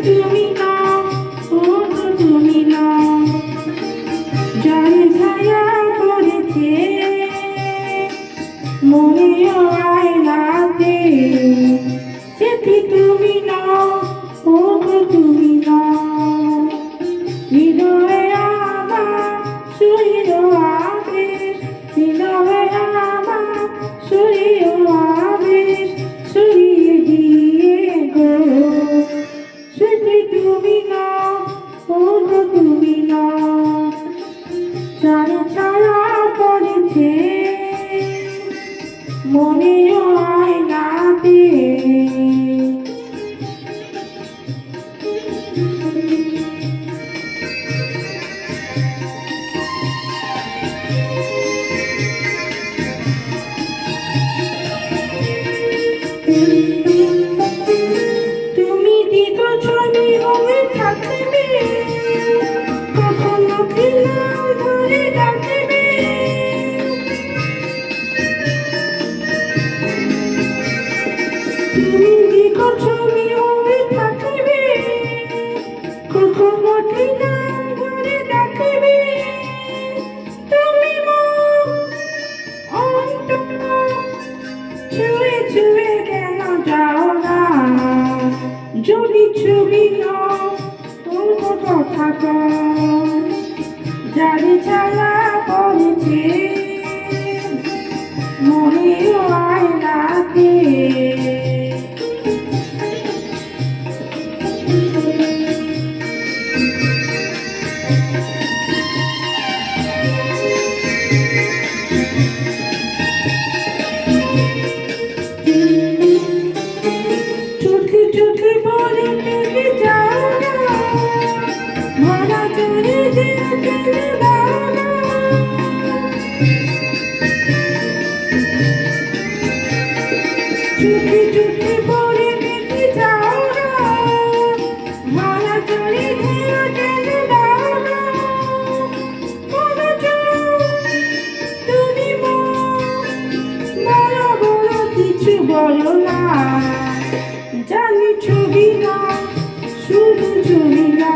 তুমি না, ও তো তুমি না, যার ছায়া পড়েছে মনে আয়নাতে, সেটি তুমি না, ও তো তুমি না, হৃদয়ে আমার শুইল আবেশ, হৃদয়ে আমার শুইল আবেশ, শুইয়ে দিয়ে গো, সেটি তুমি না, ও তো তুমি না, যার ছায়া পড়েছে মনে আয়নাতে। তুমি দিত ছবি হয়ে থাকবে, কখনো দিলাম ধরে ডাকবে, তুমি দিত ছবি হয়ে থাকবে, কখনো দিলাম ধরে ডাকবে, তুমি ছুঁয়ে ছুঁয়ে কেন যাও না, যদি ছবি নাও তোর কথা কও, যার ছায়া পড়েছে মনে আয়নাতে। চোখে চোখে বলে থেকে যাও না, ভরা চলে দিয়ে ফেলে দাও না, চোখে চোখে বলে থেকে যাও না, ভরা চলে দিয়ে ফেলে দাও না, তুমি বলো বলো কিছু বলো না, জানি ছবি না শুধু ছবি না,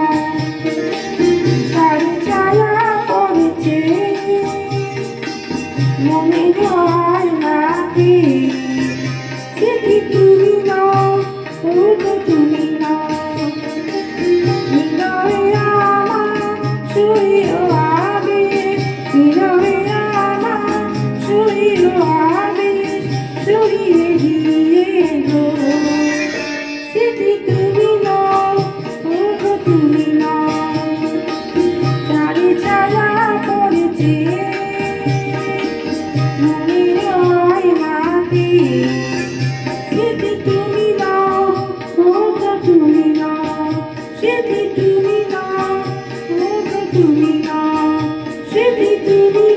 তার ছায়া পড়েছে মনে আয়নাতে, সেটি তুমি না, ও তো তুমি না, হৃদয়ে আমার শুইল আবেশ, হৃদয়ে আমার শুইল আবেশ, শুইয়ে দিয়ে গো, সেটি তুমি না, ও তো তুমি না, যার ছায়া পড়েছে মনে আয়নাতে, সেটি তুমি না, ও তো তুমি না, সেটি তুমি না, ও তো তুমি না, সেটি তুমি